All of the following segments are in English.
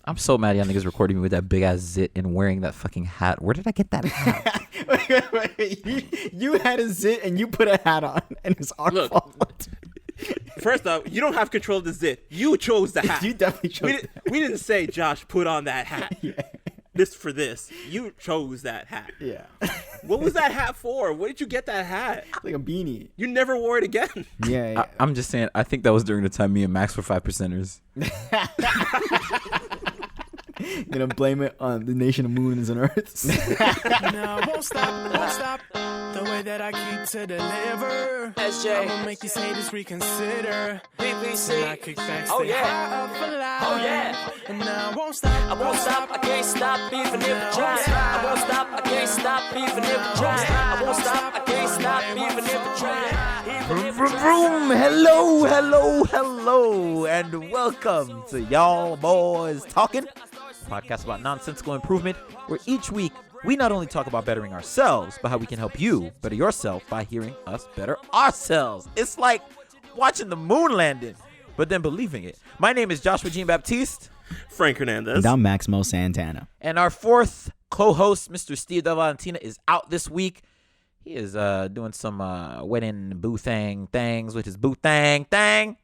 I'm so mad y'all niggas recording me with that big ass zit and wearing that fucking hat. Where did I get that hat? wait. You had a zit and you put a hat on, and it's our fault. First off, you don't have control of the zit. You chose the hat. You definitely chose We didn't say, Josh, put on that hat. Yeah. This for this. You chose that hat. Yeah. What was that hat for? Where did you get that hat? Like a beanie. You never wore it again. Yeah. I'm just saying, I think that was during the time me and Max were 5%ers. Gonna blame it on the nation of moons and earths. No, won't stop. The way that I keep to deliver. SJ. I'ma make these haters reconsider. PPC. I kick back, Oh, stay yeah. high up for life. Oh, yeah. And now I won't stop. I can't stop, even if I try. I won't stop, I can't stop, even if I try. I won't stop, I can't stop, even if I try. Vroom, vroom, vroom. Hello, and welcome to Y'all Boys Talkin', a podcast about nonsensical improvement, where each week we not only talk about bettering ourselves, but how we can help you better yourself by hearing us better ourselves. It's like watching the moon landing, but then believing it. My name is Joshua Jean-Baptiste. Frank Hernandez. And I'm Maximo Santana. And our fourth co-host, Mr. Steve DeValentina, is out this week. He is doing some wedding boo things with his boo thing.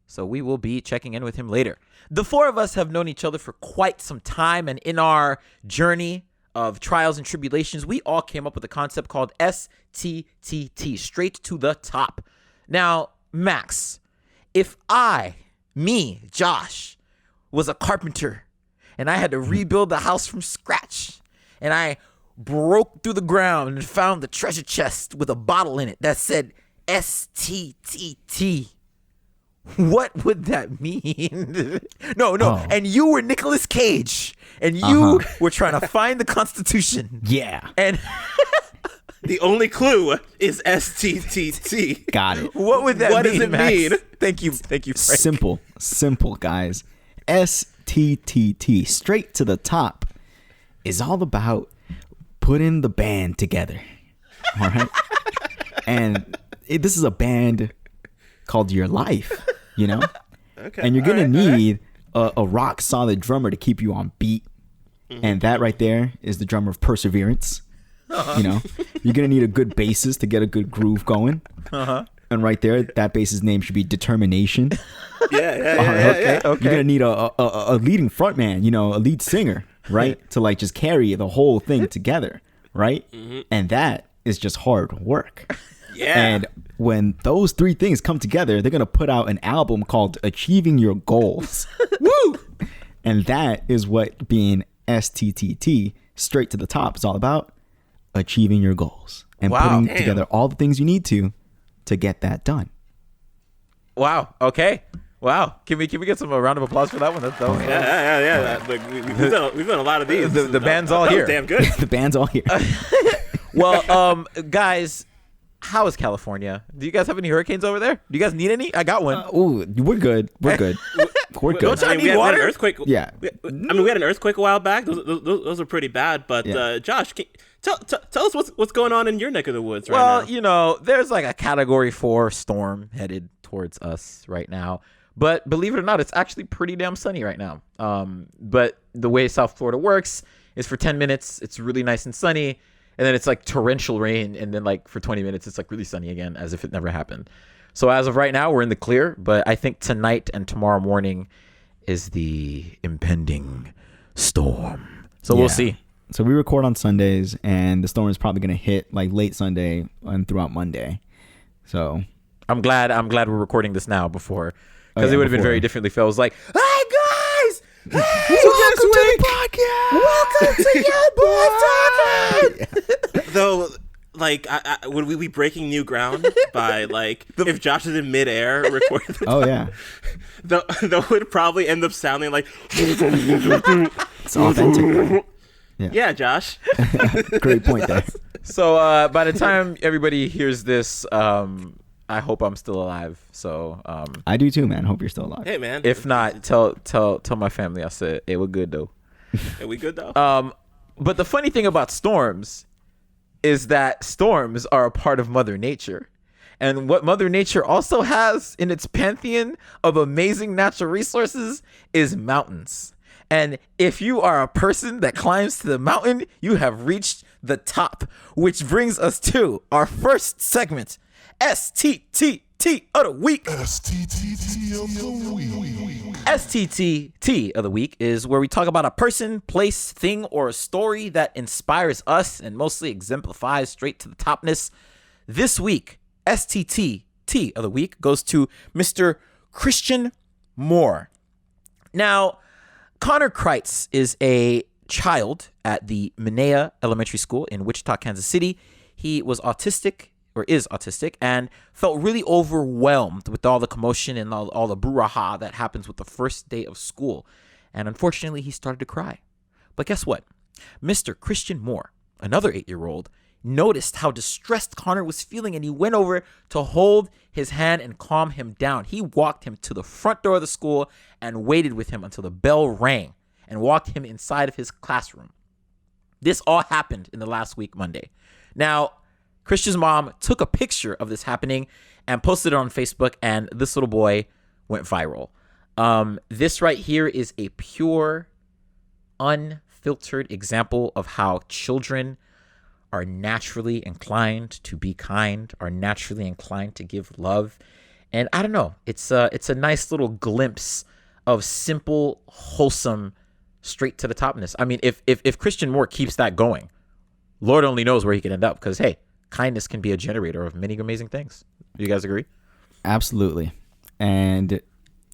So we will be checking in with him later. The four of us have known each other for quite some time, and in our journey of trials and tribulations, we all came up with a concept called STTT, straight to the top. Now, Max, if Josh, was a carpenter and I had to rebuild the house from scratch, and I broke through the ground and found the treasure chest with a bottle in it that said STTT, what would that mean? No. Oh. And you were Nicolas Cage, and you were trying to find the Constitution. Yeah. And The only clue is STTT. Got it. what would that What mean, does it Max? mean? Thank you, Frank. Simple, guys. STTT, straight to the top, is all about putting the band together. All right? And this is a band called Your Life, you know? Okay. And you're going to need a rock solid drummer to keep you on beat. And that right there is the drummer of Perseverance. You know, you're going to need a good bassist to get a good groove going. And right there, that bass's name should be Determination. Yeah. You're going to need a leading frontman, you know, a lead singer, right? To like just carry the whole thing together, right? And that is just hard work. Yeah. And when those three things come together, they're going to put out an album called Achieving Your Goals. Woo! And that is what being STTT, straight to the top, is all about. Achieving your goals and putting together all the things you need to get that done. Wow. Okay. Wow. Can we get some round of applause for that one? That was Yeah. Like, we've done a lot of these. The band's all that here. was damn good. The band's all here. Well, guys, how is California? Do you guys have any hurricanes over there? Do you guys need any? I got one. Ooh, we're good. We're good. We're good. I need we had water? an earthquake. Yeah. We had an earthquake a while back. Those are pretty bad. But Yeah. Josh, tell us what's going on in your neck of the woods right Well, now. you know, there's like a Category 4 storm headed towards us right now. But believe it or not, it's actually pretty damn sunny right now. But the way South Florida works is for 10 minutes, it's really nice and sunny. And then it's like torrential rain. And then like for 20 minutes, it's like really sunny again, as if it never happened. So as of right now, we're in the clear. But I think tonight and tomorrow morning is the impending storm. So we'll see. So we record on Sundays, and the storm is probably going to hit like late Sunday and throughout Monday. So I'm glad we're recording this now before, because it would have been very differently if I was like, "Hey guys, welcome to the podcast. Welcome to Your Boys Talking." Though, like, would we be breaking new ground by like if Josh is in midair recording? That would probably end up sounding like it's authentic. Yeah, Josh. Great point there. So by the time everybody hears this, I hope I'm still alive. So I do too, man. Hope you're still alive. Hey, man. if not, tell my family I said it was good though. Are we good though? But the funny thing about storms is that storms are a part of Mother Nature. And what Mother Nature also has in its pantheon of amazing natural resources is mountains. And if you are a person that climbs to the mountain, you have reached the top, which brings us to our first segment, STTT of the week. STTT of the week. STTT of the week is where we talk about a person, place, thing, or a story that inspires us and mostly exemplifies straight to the topness. This week, STTT of the week goes to Mr. Christian Moore. Now, Connor Kreitz is a child at the Minea Elementary School in Wichita, Kansas City. He was autistic, or is autistic, and felt really overwhelmed with all the commotion and all the brouhaha that happens with the first day of school. And unfortunately, he started to cry. But guess what? Mr. Christian Moore, another 8-year-old, noticed how distressed Connor was feeling, and he went over to hold his hand and calm him down. He walked him to the front door of the school and waited with him until the bell rang and walked him inside of his classroom. This all happened in the last week, Monday. Now, Christian's mom took a picture of this happening and posted it on Facebook, and this little boy went viral. This right here is a pure, unfiltered example of how children are naturally inclined to be kind, are naturally inclined to give love. And I don't know, it's a nice little glimpse of simple, wholesome, straight to the topness. I mean, if Christian Moore keeps that going, Lord only knows where he can end up, because hey, kindness can be a generator of many amazing things. Do you guys agree? Absolutely. And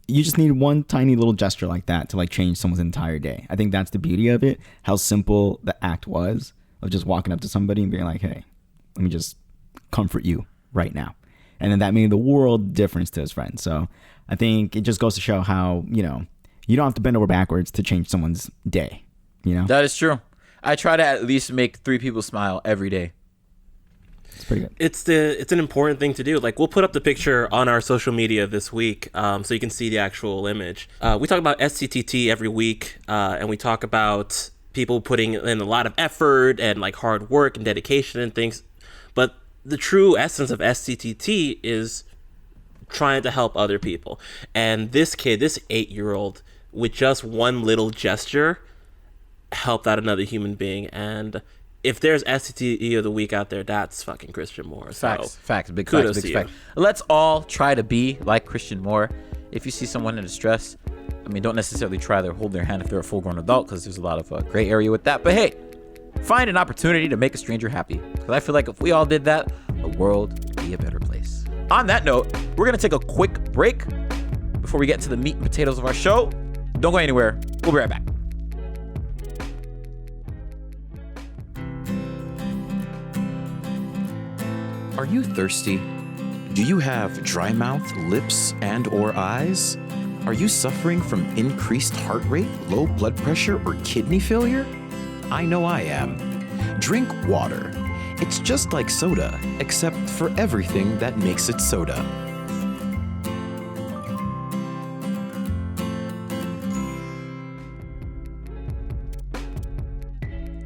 you just need one tiny little gesture like that to like change someone's entire day. I think that's the beauty of it, how simple the act was of just walking up to somebody and being like, hey, let me just comfort you right now. And then that made the world difference to his friend. So I think it just goes to show how, you don't have to bend over backwards to change someone's day, That is true. I try to at least make 3 people smile every day. It's pretty good. It's an important thing to do. Like, we'll put up the picture on our social media this week, so you can see the actual image. We talk about STTT every week, and we talk about people putting in a lot of effort and like hard work and dedication and things. But the true essence of STTT is trying to help other people. And this kid, this 8-year-old, with just one little gesture, helped out another human being. And if there's STTT of the week out there, that's fucking Christian Moore. Facts, big kudos facts, big to facts. Let's all try to be like Christian Moore. If you see someone in distress, don't necessarily try to hold their hand if they're a full-grown adult, because there's a lot of gray area with that. But hey, find an opportunity to make a stranger happy, because I feel like if we all did that, the world would be a better place. On that note, we're going to take a quick break before we get to the meat and potatoes of our show. Don't go anywhere. We'll be right back. Are you thirsty? Do you have dry mouth, lips, and or eyes? Are you suffering from increased heart rate, low blood pressure, or kidney failure? I know I am. Drink water. It's just like soda, except for everything that makes it soda.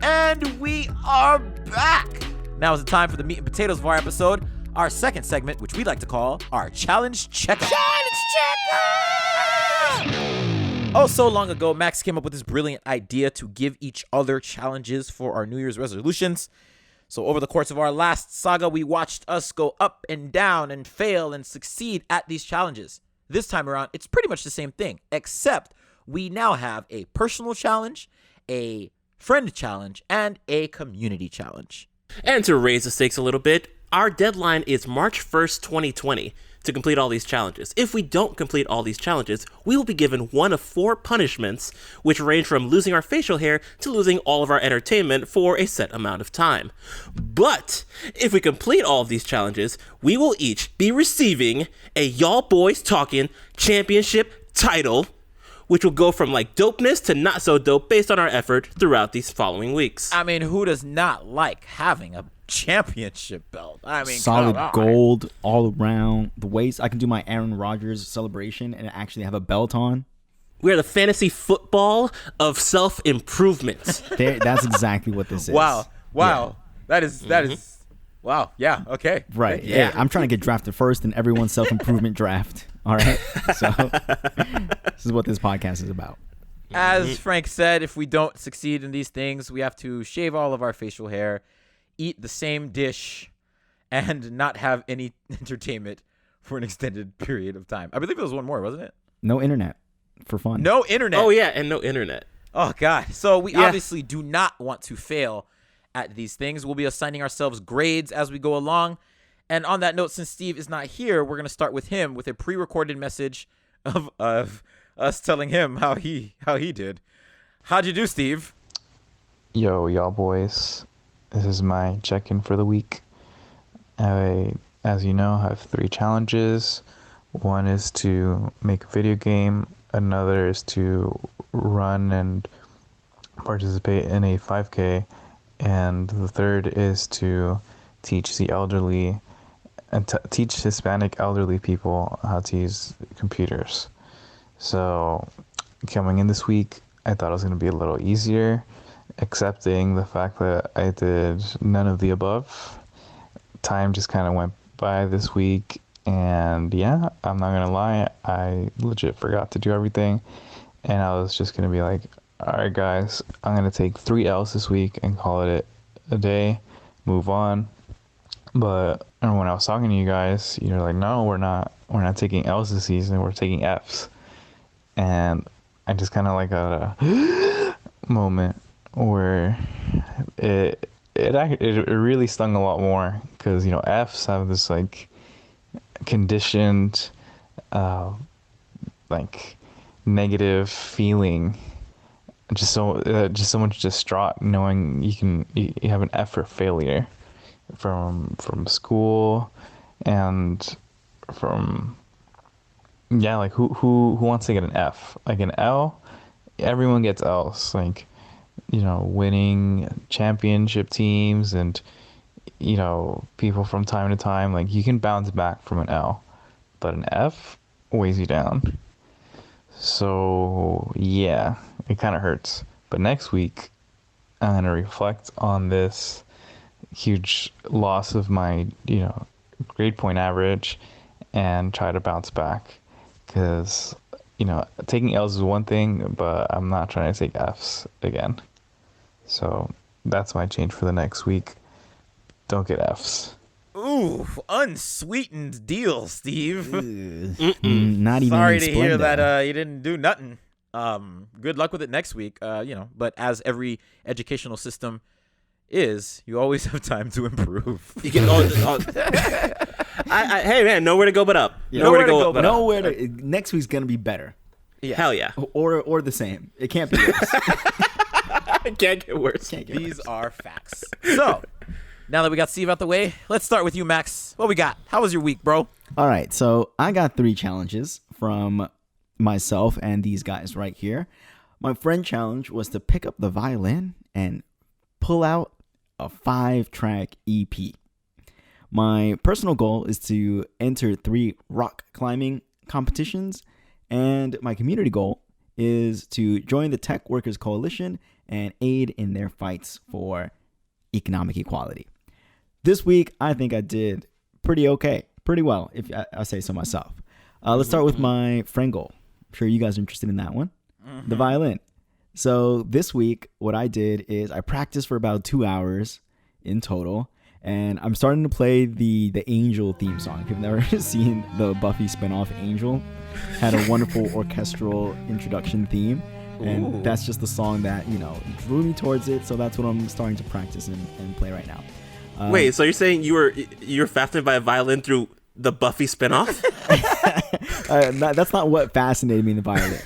And we are back. Now is the time for the meat and potatoes of our episode, our second segment, which we like to call our Challenge Checker. Oh, so long ago, Max came up with this brilliant idea to give each other challenges for our New Year's resolutions. So over the course of our last saga, we watched us go up and down and fail and succeed at these challenges. This time around, it's pretty much the same thing, except we now have a personal challenge, a friend challenge, and a community challenge. And to raise the stakes a little bit, our deadline is March 1st, 2020 to complete all these challenges. If we don't complete all these challenges, we will be given one of 4 punishments, which range from losing our facial hair to losing all of our entertainment for a set amount of time. But if we complete all of these challenges, we will each be receiving a Y'all Boys Talkin' Championship title, which will go from like dopeness to not so dope based on our effort throughout these following weeks. Who does not like having a championship belt? Solid gold all around the waist. I can do my Aaron Rodgers celebration and actually have a belt on. We are the fantasy football of self-improvement. That's exactly what this is. Wow. Yeah. That is wow. Yeah. Okay. Right. Yeah. I'm trying to get drafted first in everyone's self-improvement draft. All right. So this is what this podcast is about. As Frank said, if we don't succeed in these things, we have to shave all of our facial hair, eat the same dish, and not have any entertainment for an extended period of time. I believe there was one more, wasn't it? No internet for fun. No internet. Oh, yeah, and no internet. Oh, God. So we obviously do not want to fail at these things. We'll be assigning ourselves grades as we go along. And on that note, since Steve is not here, we're going to start with him with a pre-recorded message of us telling him how he did. How'd you do, Steve? Yo, y'all boys. This is my check-in for the week. I, as you know, have 3 challenges. One is to make a video game. Another is to run and participate in a 5K. And the third is to teach the elderly and teach Hispanic elderly people how to use computers. So coming in this week, I thought it was going to be a little easier, accepting the fact that I did none of the above. Time just kind of went by this week, and yeah, I'm not going to lie, I legit forgot to do everything, and I was just going to be like, alright guys, I'm going to take 3 L's this week and call it a day, move on. But when I was talking to you guys, you're like, no, we're not taking L's this season, we're taking F's. And I just kind of like got a moment where it really stung a lot more, because F's have this like conditioned like negative feeling, just so much distraught knowing you have an F for failure from school and from like who wants to get an F? Like an L, everyone gets L's, like winning championship teams and people from time to time, like you can bounce back from an L, but an F weighs you down. So yeah, it kind of hurts. But next week I'm gonna reflect on this huge loss of my grade point average and try to bounce back, because taking L's is one thing, but I'm not trying to take F's again. So that's my change for the next week. Don't get F's. Ooh, unsweetened deal, Steve. Not even. Sorry to hear Splenda. that you didn't do nothing. Good luck with it next week. But as every educational system is, you always have time to improve. You can. Hey man, nowhere to go but up. Yeah. Nowhere to go but up. Next week's gonna be better, Hell yeah. or the same. It can't be worse. It can't get worse. These are facts. So, now that we got Steve out the way, let's start with you, Max. What we got? How was your week, bro? All right, so I got 3 challenges from myself and these guys right here. My friend challenge was to pick up the violin and pull out a 5-track EP. My personal goal is to enter 3 rock climbing competitions, and my community goal is to join the Tech Workers Coalition and aid in their fights for economic equality. This week, I think I did pretty well, if I say so myself. Let's start with my friend goal. I'm sure you guys are interested in that one. The violin. So this week, what I did is I practiced for about 2 hours in total, and I'm starting to play the Angel theme song. If you've never seen the Buffy spinoff, Angel had a wonderful orchestral introduction theme, and that's just the song that drew me towards it. So that's what I'm starting to practice and play right now. Wait, so you're saying you were fascinated by a violin through the Buffy spinoff? That's not what fascinated me in the violin.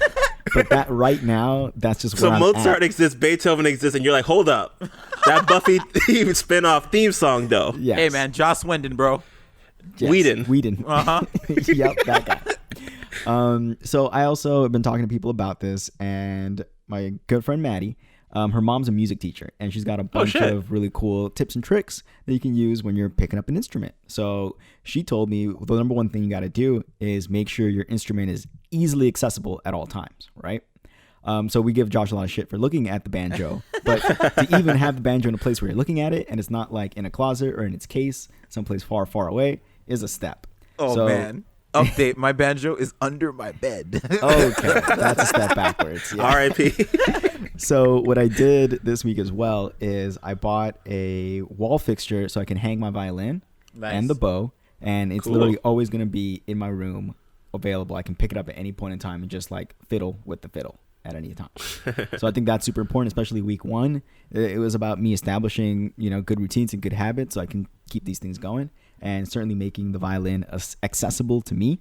But that right now, that's just where so I'm Mozart at. exists, Beethoven exists, and you're like, hold up, that Buffy spinoff theme song though. Yes. Hey, man, Joss Whedon, bro. Yes. Whedon. Uh-huh. Yep, that guy. So I also have been talking to people about this, and my good friend Maddie, her mom's a music teacher, and she's got a bunch of really cool tips and tricks that you can use when you're picking up an instrument. So she told me the number one thing you got to do is make sure your instrument is easily accessible at all times, right? So we give Josh a lot of shit for looking at the banjo, but to even have the banjo in a place where you're looking at it and it's not like in a closet or in its case, someplace far, far away, is a step. Oh, so man. Update: my banjo is under my bed. Okay, that's a step backwards. Yeah. R.I.P. So what I did this week as well is I bought a wall fixture so I can hang my violin Nice. and the bow, and it's Cool. literally always going to be in my room available. I can pick it up at any point in time and just like fiddle with the fiddle at any time. So I think that's super important, especially week one. It was about me establishing, good routines and good habits so I can keep these things going, and certainly making the violin accessible to me,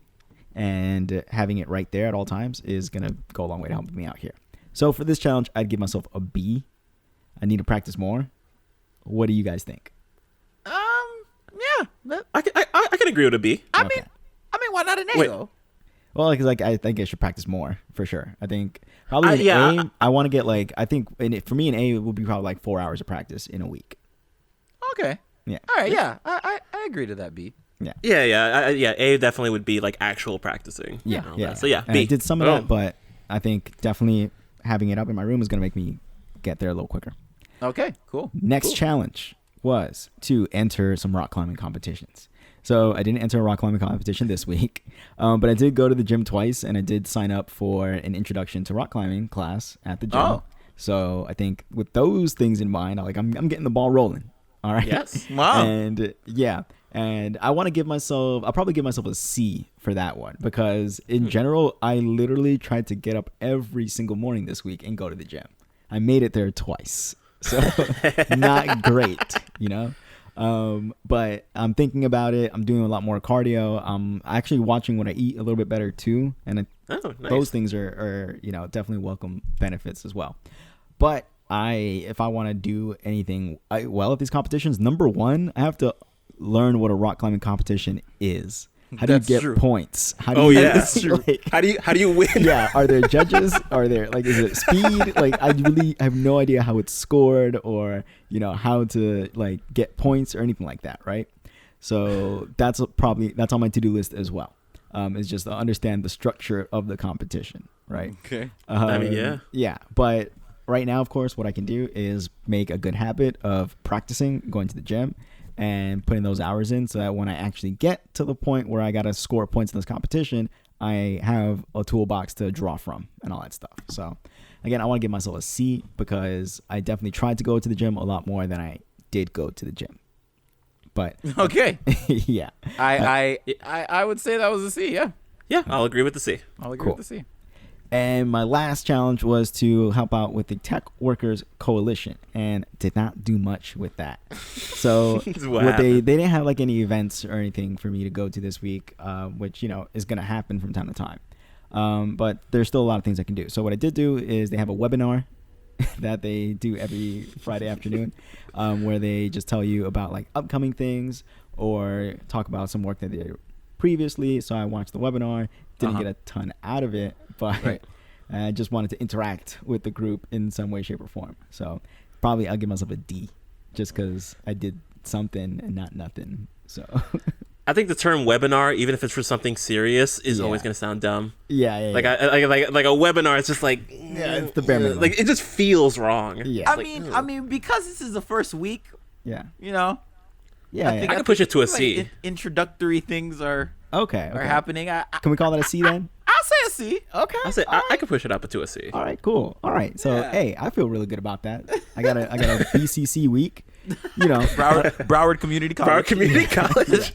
and having it right there at all times is going to go a long way to helping me out here. So for this challenge, I'd give myself a B. I need to practice more. What do you guys think? Yeah. I can agree with a B. I Okay. mean, why not an A Wait. though? Well, because I think I should practice more for sure. I think probably an yeah, A. I want to get for me an A would be probably like 4 hours of practice in a week. Okay. Yeah. All right. Yeah. I agree to that. B. Yeah. Yeah. A definitely would be like actual practicing. Yeah. and all Yeah. that. So yeah, And B. I did some of Boom. that, but I think definitely having it up in my room is going to make me get there a little quicker. Okay. Cool. Next challenge was to enter some rock climbing competitions. So I didn't enter a rock climbing competition this week, but I did go to the gym twice, and I did sign up for an introduction to rock climbing class at the gym. Oh. So I think with those things in mind, I'm getting the ball rolling. All right. Yes. Wow. And and I want to I'll probably give myself a C for that one, because in general, I literally tried to get up every single morning this week and go to the gym. I made it there twice. So not great, but I'm thinking about it. I'm doing a lot more cardio. I'm actually watching what I eat a little bit better too. And Oh, nice. those things are definitely welcome benefits as well. But if I want to do anything well at these competitions, number one, I have to learn what a rock climbing competition is. How do That's you get true. points? How do Oh you, yeah, that's true. like, How do you win? yeah, are there judges? Are there is it speed? I really have no idea how it's scored, or how to get points or anything like that, right? So that's on my to-do list as well. Is just to understand the structure of the competition, right? Okay. I mean, yeah. But right now, of course, what I can do is make a good habit of practicing, going to the gym, and putting those hours in, so that when I actually get to the point where I got to score points in this competition, I have a toolbox to draw from and all that stuff. So again, I want to give myself a C, because I definitely tried to go to the gym a lot more than I did go to the gym. But Okay. yeah, I would say that was a C. Yeah. Yeah, I'll agree with the C. I'll agree Cool. with the C. And my last challenge was to help out with the Tech Workers Coalition, and did not do much with that. So What they didn't have any events or anything for me to go to this week, which is going to happen from time to time. But there's still a lot of things I can do. So what I did do is they have a webinar that they do every Friday afternoon, where they just tell you about upcoming things or talk about some work that they did previously. So I watched the webinar, didn't get a ton out of it, but I just wanted to interact with the group in some way, shape, or form. So probably I'll give myself a D, just because I did something and not nothing. So I think the term webinar, even if it's for something serious, is always going to sound dumb. yeah. Like a webinar, it's just it's the bare minimum. it just feels wrong. Yeah. I mean, because this is the first week, yeah. yeah. I I could push it to a C. Introductory things are Okay. happening. Can we call that a C then? I'll say a C. Okay. I'll say I could push it up to a C. All right, cool. All right. So, hey, I feel really good about that. I got a BCC week. Broward Community College. Broward Community College.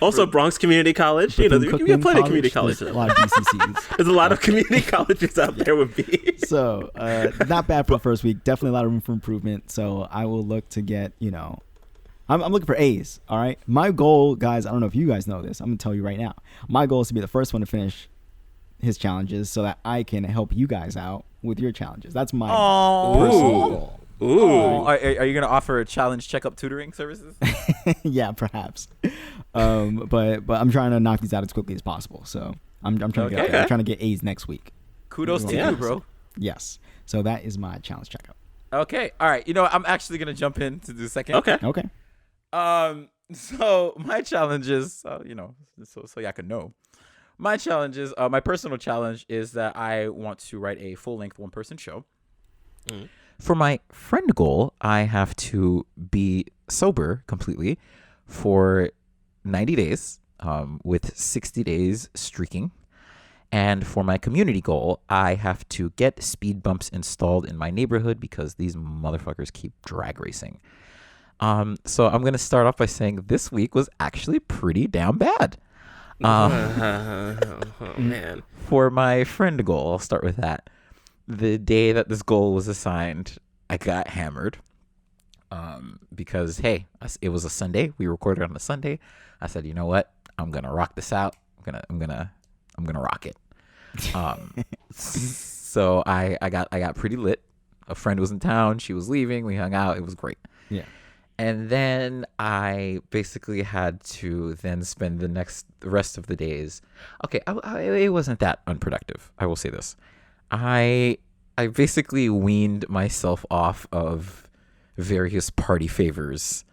Also Bronx Community College. You can play the community college. There's a lot of BCCs. There's a lot of community colleges out there with B. So, not bad for the first week. Definitely a lot of room for improvement. So, I will look to get, I'm looking for A's. All right. My goal, guys, I don't know if you guys know this. I'm going to tell you right now. My goal is to be the first one to finish his challenges, so that I can help you guys out with your challenges. That's my personal goal. Ooh. Are you going to offer challenge checkup tutoring services? Yeah, perhaps. But I'm trying to knock these out as quickly as possible. So I'm trying to get there. I'm trying to get A's next week. Kudos to Yeah. you, bro. Yes. So that is my challenge checkup. Okay. All right. I'm actually going to jump in to do the second. Okay. Okay. So my challenges, so y'all can know. My challenges, my personal challenge is that I want to write a full-length one-person show. For my friend goal, I have to be sober completely for 90 days with 60 days streaking. And for my community goal, I have to get speed bumps installed in my neighborhood because these motherfuckers keep drag racing. So I'm going to start off by saying this week was actually pretty damn bad. Oh, man. For my friend goal, I'll start with that. The day that this goal was assigned, I got hammered. Because hey, it was a Sunday. We recorded on a Sunday. I said, you know what? I'm gonna rock this out. I'm gonna rock it. So I got pretty lit. A friend was in town. She was leaving. We hung out. It was great. Yeah. And then I basically had to then spend the rest of the days. Okay, it wasn't that unproductive. I will say this. I basically weaned myself off of various party favors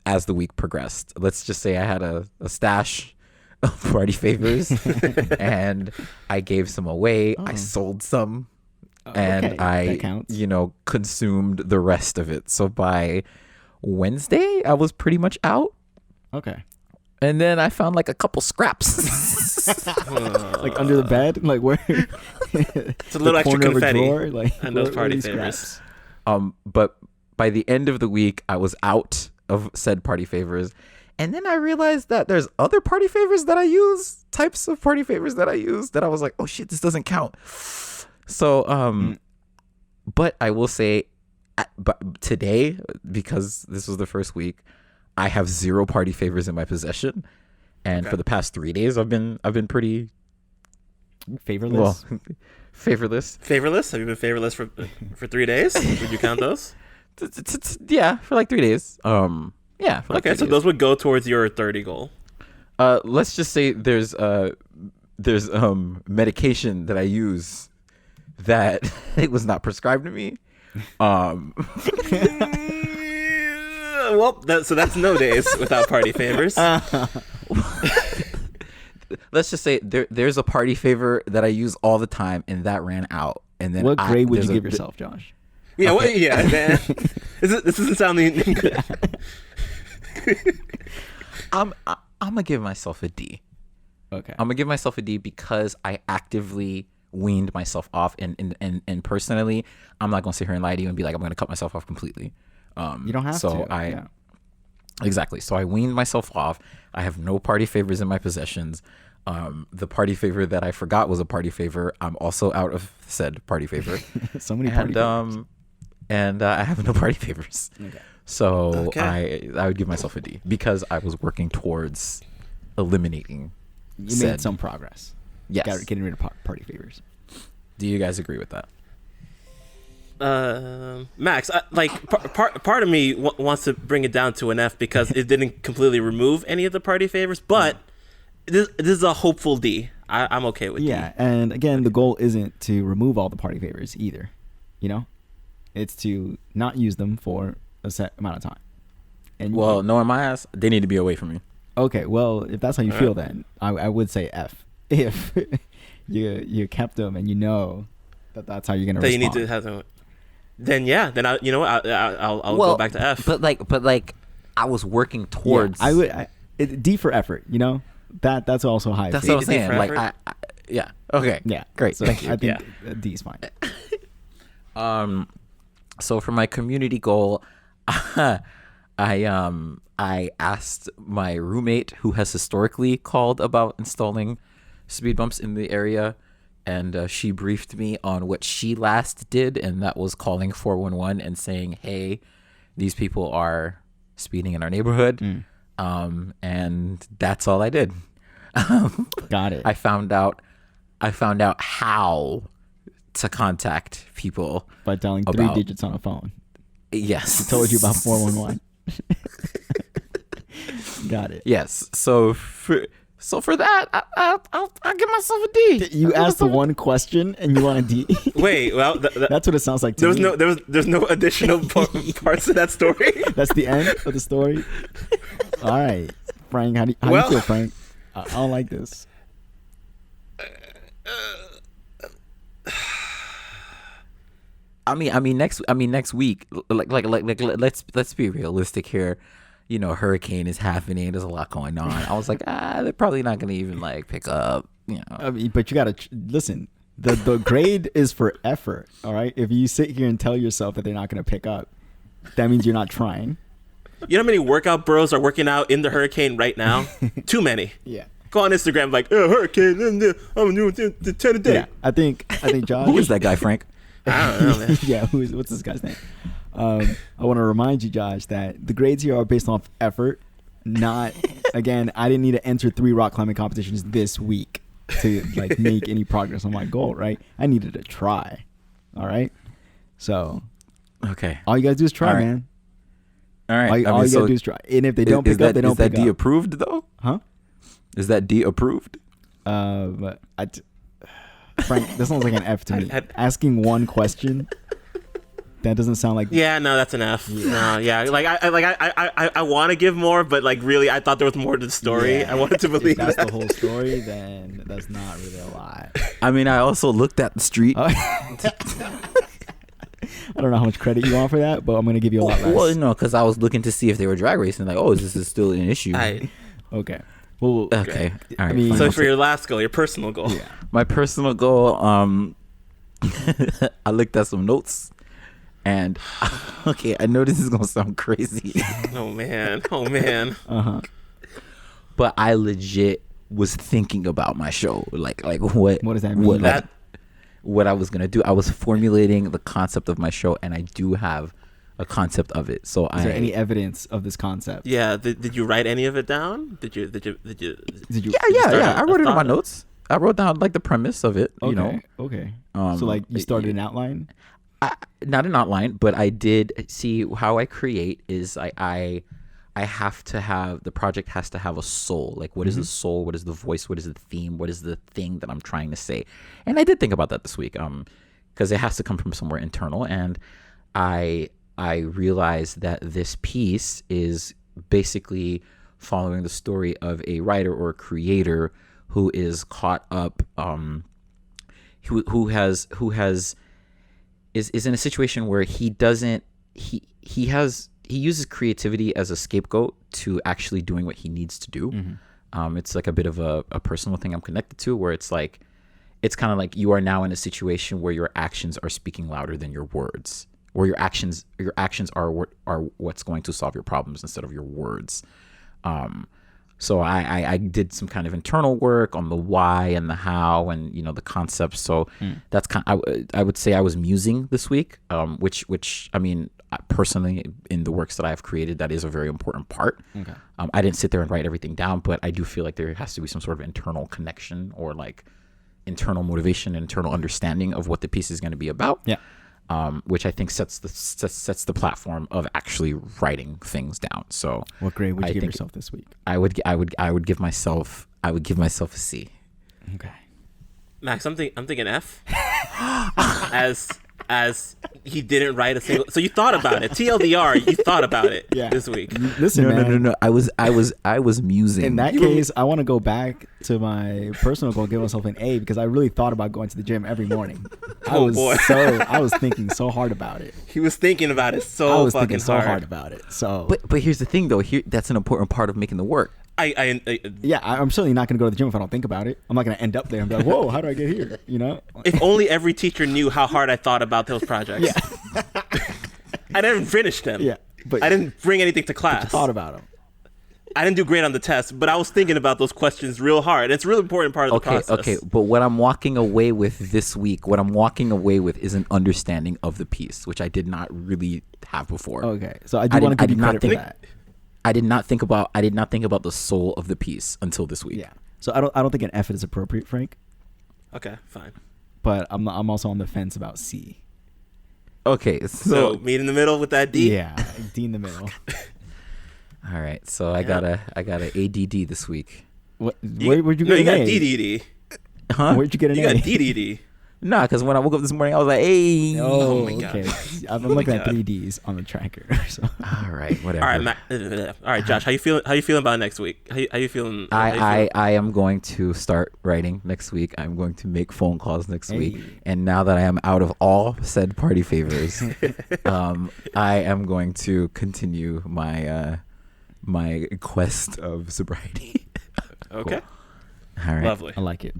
as the week progressed. Let's just say I had a stash of party favors and I gave some away. I sold some. And I, consumed the rest of it. So by Wednesday, I was pretty much out. Okay. And then I found like a couple scraps. Like under the bed? Like where? It's a little extra confetti. Drawer? Like, and those party favors. But by the end of the week, I was out of said party favors. And then I realized that there's other party favors that I use, types of party favors that I use, that I was like, oh shit, this doesn't count. So, but I will say, but today, because this was the first week, I have 0 party favors in my possession, and for the past 3 days, I've been pretty favorless. Well, favorless. Favorless? Have you been favorless for 3 days? Would you count those? Yeah, for like 3 days. Yeah. For like okay, 3 so days. those would go towards your 30 goal. Let's just say there's medication that I use that it was not prescribed to me. Well, so that's no days without party favors. Let's just say there's a party favor that I use all the time, and that ran out. And then what grade would you give yourself, Josh? Yeah, man. This isn't sounding good. I'm gonna give myself a D. Okay. I'm gonna give myself a D because I actively weaned myself off, and personally, I'm not gonna sit here and lie to you and be like I'm gonna cut myself off completely. You don't have to. Exactly. So I weaned myself off. I have no party favors in my possessions. The party favor that I forgot was a party favor. I'm also out of said party favor. So many party favors. And I have no party favors. Okay. So I would give myself a D because I was working towards eliminating. You made some progress. Yes. Getting rid of party favors. Do you guys agree with that? Max, part of me wants to bring it down to an F because it didn't completely remove any of the party favors, but this is a hopeful D. I'm okay with D. Yeah, and again, the goal isn't to remove all the party favors either. You know, it's to not use them for a set amount of time. And knowing my ass, they need to be away from me. Okay, well, if that's how you feel, then I would say F. If you kept them and you know that's how you're gonna respond. You need to have them. Then I'll go back to F. But I was working towards. Yeah, D for effort. You know that's also high. That's what I'm saying. Like yeah. Okay. Yeah. Great. So Thank you. I think D is fine. So for my community goal, I asked my roommate, who has historically called about installing speed bumps in the area, and she briefed me on what she last did, and that was calling 411 and saying, hey, these people are speeding in our neighborhood. And that's all I did. Got it. I found out how to contact people by dialing 3 digits on a phone. Yes. He told you about 411. Got it. Yes. So for that, I'll give myself a D. You asked the one question and you want a D. Wait, well, that's what it sounds like to me. There's no additional parts of that story. That's the end of the story. All right, Frank. How do you feel, Frank? I don't like this. I mean, next week, like, let's be realistic here. hurricane is happening. There's a lot going on. I was like, they're probably not going to even like pick up, I mean, but you got to listen. The grade is for effort. All right. If you sit here and tell yourself that they're not going to pick up, that means you're not trying. You know how many workout bros are working out in the hurricane right now? Too many. Yeah. Go on Instagram like, hurricane, I'm doing 10 a day. Yeah. I think Josh. Who is that guy, Frank? I don't know, man. Yeah. What's this guy's name? I want to remind you, Josh, that the grades here are based off effort. Not, again, I didn't need to enter 3 rock climbing competitions this week to like make any progress on my goal, right? I needed to try. All right. So, okay. all you guys do is try, All right. man. All right. All you gotta do is try. And if they don't pick up, they don't pick up. Is that D up. approved though? Huh? Is that D approved? But Frank, this sounds like an F to me. Asking one question. That doesn't sound like. Yeah, no, that's an F. Yeah. No, yeah, like I want to give more, but like really, I thought there was more to the story. Yeah. I wanted to believe if that's that. the whole story, then that's not really a lie. I mean, I also looked at the street. I don't know how much credit you want for that, but I'm gonna give you a lot less. Well, no, because I was looking to see if they were drag racing. Like, this is still an issue. Okay. Well, okay. All right. I mean, so for your last goal, your personal goal. Yeah. My personal goal, I looked at some notes, and okay, I know this is gonna sound crazy. Oh man. But I legit was thinking about my show, like what does that mean? What I was gonna do. I was formulating the concept of my show, and I do have a concept of it. So is there any evidence of this concept? Yeah. Did you write any of it down? Did you? Yeah. I wrote it on my notes. I wrote down like the premise of it. Okay. Okay. So like you started an outline. Not an outline, but I did see how I create is I have to have, the project has to have a soul. Like, what is the soul? What is the voice? What is the theme? What is the thing that I'm trying to say? And I did think about that this week, because it has to come from somewhere internal. And I realized that this piece is basically following the story of a writer or a creator who is caught up, who is in a situation where he uses creativity as a scapegoat to actually doing what he needs to do. It's like a bit of a personal thing I'm connected to, where it's like, it's kind of like you are now in a situation where your actions are speaking louder than your words, where your actions are what's going to solve your problems instead of your words. So I did some kind of internal work on the why and the how and the concepts. So that's I would say I was musing this week, which I mean, personally, in the works that I've created, that is a very important part. Okay. I didn't sit there and write everything down, but I do feel like there has to be some sort of internal connection or like internal motivation, internal understanding of what the piece is going to be about. Yeah. Which I think sets the platform of actually writing things down. So what grade would you give yourself this week? I would give myself a C. Okay. Max, I'm thinking F. as he didn't write a single. So you thought about it. TLDR, you thought about it this week. Listen, no. I was musing. In that case, I want to go back to my personal goal, give myself an A, because I really thought about going to the gym every morning. I was thinking so hard about it. He was thinking about it I was thinking so hard about it. So, but here's the thing, though. That's an important part of making the work. I'm certainly not going to go to the gym if I don't think about it. I'm not going to end up there and be like, whoa, how do I get here? If only every teacher knew how hard I thought about those projects. Yeah. I didn't finish them. Yeah. But I didn't bring anything to class. But you thought about them. I didn't do great on the test, but I was thinking about those questions real hard. It's a really important part of the process. Okay. But what I'm walking away with this week, is an understanding of the piece, which I did not really have before. Okay. So I do want to give you credit for that. I did not think about the soul of the piece until this week. Yeah. So I don't think an F is appropriate, Frank. Okay, fine. But I'm also on the fence about C. Okay, so meet in the middle with that D. Yeah, D in the middle. All right, so I got a ADD this week. Where'd you get an A? You got DDD. Huh? Where'd you get an A? You got DDD. Nah, because when I woke up this morning, I was like, "Hey!" Oh my God. Okay. I'm looking at 3 Ds on the tracker. So. All right, whatever. All right, Josh. How you feeling about next week? How you feeling? I am going to start writing next week. I'm going to make phone calls next week. And now that I am out of all said party favors, I am going to continue my my quest of sobriety. Okay. All right. Lovely. I like it.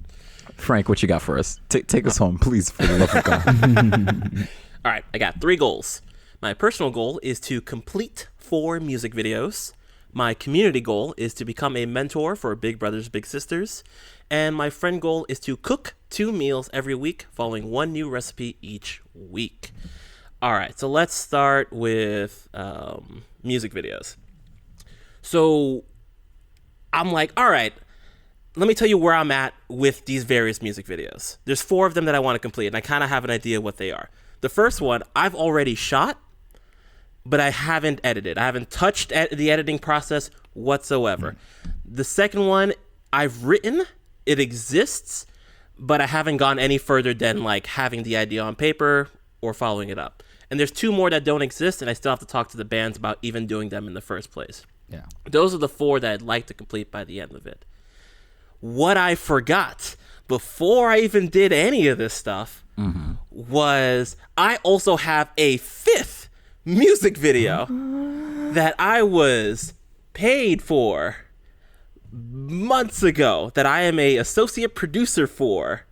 Frank, what you got for us? Take us home, please, for the love of God. All right, I got 3 goals. My personal goal is to complete 4 music videos. My community goal is to become a mentor for Big Brothers Big Sisters. And my friend goal is to cook 2 meals every week, following 1 new recipe each week. All right, so let's start with music videos. So I'm like, all right, let me tell you where I'm at with these various music videos. There's 4 of them that I want to complete, and I kind of have an idea what they are. The first one, I've already shot, but I haven't edited. I haven't touched the editing process whatsoever. The second one, I've written, it exists, but I haven't gone any further than like having the idea on paper or following it up. And there's 2 more that don't exist, and I still have to talk to the bands about even doing them in the first place. Yeah. Those are the 4 that I'd like to complete by the end of it. What I forgot before I even did any of this stuff was I also have a 5th music video that I was paid for months ago, that I am a associate producer for,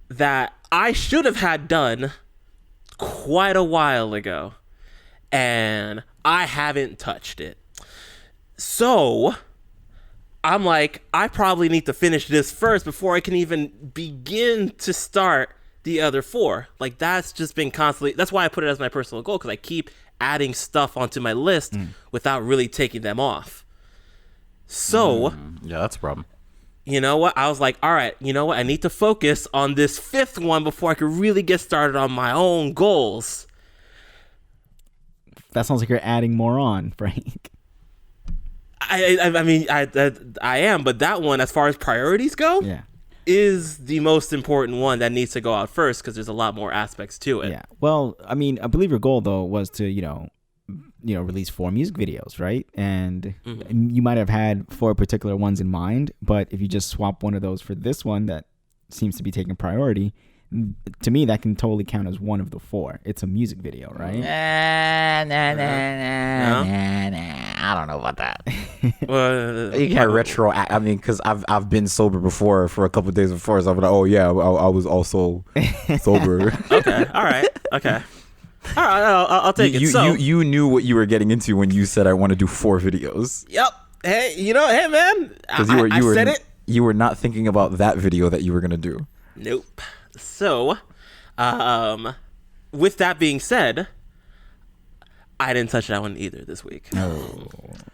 that I should have had done quite a while ago, and I haven't touched it. So I'm like, I probably need to finish this first before I can even begin to start the other 4. Like, that's just been constantly, that's why I put it as my personal goal, because I keep adding stuff onto my list without really taking them off. So Yeah, that's a problem. you know what? I was like, all right, you know what? I need to focus on this 5th one before I could really get started on my own goals. That sounds like you're adding more on, Frank. I mean, I am, but that one, as far as priorities go, Yeah. is the most important one that needs to go out first, because there's a lot more aspects to it. Yeah. Well, I mean, I believe your goal though was to, release 4 music videos, right? And you might have had 4 particular ones in mind, but if you just swap one of those for this one that seems to be taking priority, to me that can totally count as one of the 4. It's a music video, right? I don't know about that. Well, You can't retro. I mean, because I've been sober before for a couple of days before, so I'm like, oh yeah, I was also sober. okay. All right. Okay. All right. I'll take it. So You knew what you were getting into when you said I want to do 4 videos. Yep. Hey, hey, man. Because I said it. You were not thinking about that video that you were gonna do. Nope. So, with that being said, I didn't touch that one either this week. No.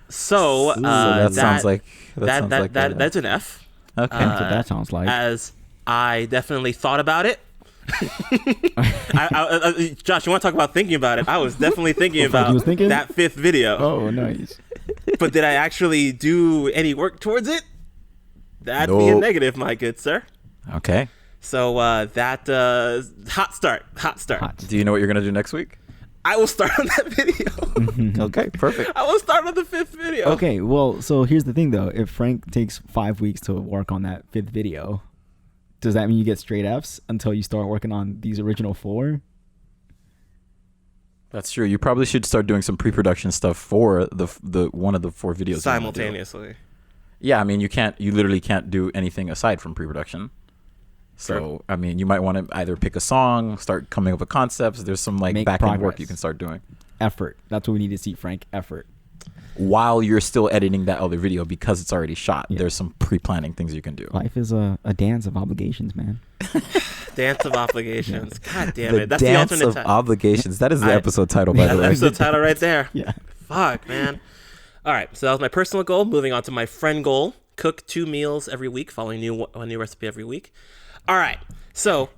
So, that sounds like that's an F. Okay. That's what that sounds like. As I definitely thought about it. Josh, you want to talk about thinking about it? I was definitely thinking about that 5th video. Oh, nice. But did I actually do any work towards it? That'd be a negative, my good sir. Okay. So that hot start. Do you know what you're gonna do next week? I will start on that video. Okay, perfect. I will start on the 5th video. Okay, well, so here's the thing though. If Frank takes 5 weeks to work on that 5th video, does that mean you get straight Fs until you start working on these original 4? That's true. You probably should start doing some pre-production stuff for the one of the 4 videos simultaneously. Yeah, I mean, you literally can't do anything aside from pre-production. So, Sure. I mean, you might want to either pick a song, start coming up with concepts. There's some like Make back-end work progress. you can start doing Effort. That's what we need to see, Frank. Effort. while you're still editing that other video because it's already shot. Yeah. There's some pre-planning things you can do. Life is a dance of obligations, man. Dance of obligations. God damn The it. That's dance the alternate of title. obligations. That is the episode title, by the way. That's the title right there. Yeah. Fuck, man. All right, so that was my personal goal. Moving on to my friend goal. Cook 2 meals every week, following a new recipe every week. All right, so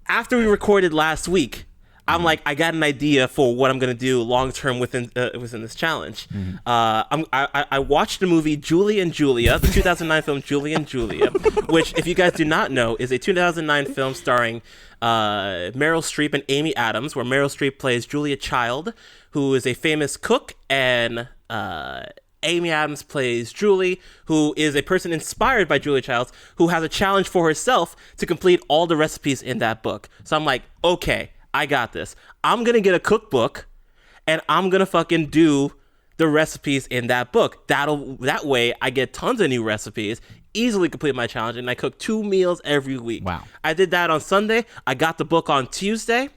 after we recorded last week, I'm like, I got an idea for what I'm gonna do long term within this challenge. I watched the movie Julie and Julia, the 2009 film Julie and Julia, which, if you guys do not know, is a 2009 film starring Meryl Streep and Amy Adams, where Meryl Streep plays Julia Child, who is a famous cook, and Amy Adams plays Julie, who is a person inspired by Julia Childs, who has a challenge for herself to complete all the recipes in that book. So I'm like, okay, I got this. I'm going to get a cookbook, and I'm going to fucking do the recipes in that book. That way I get tons of new recipes, easily complete my challenge, and I cook 2 meals every week. Wow. I did that on Sunday. I got the book on Tuesday,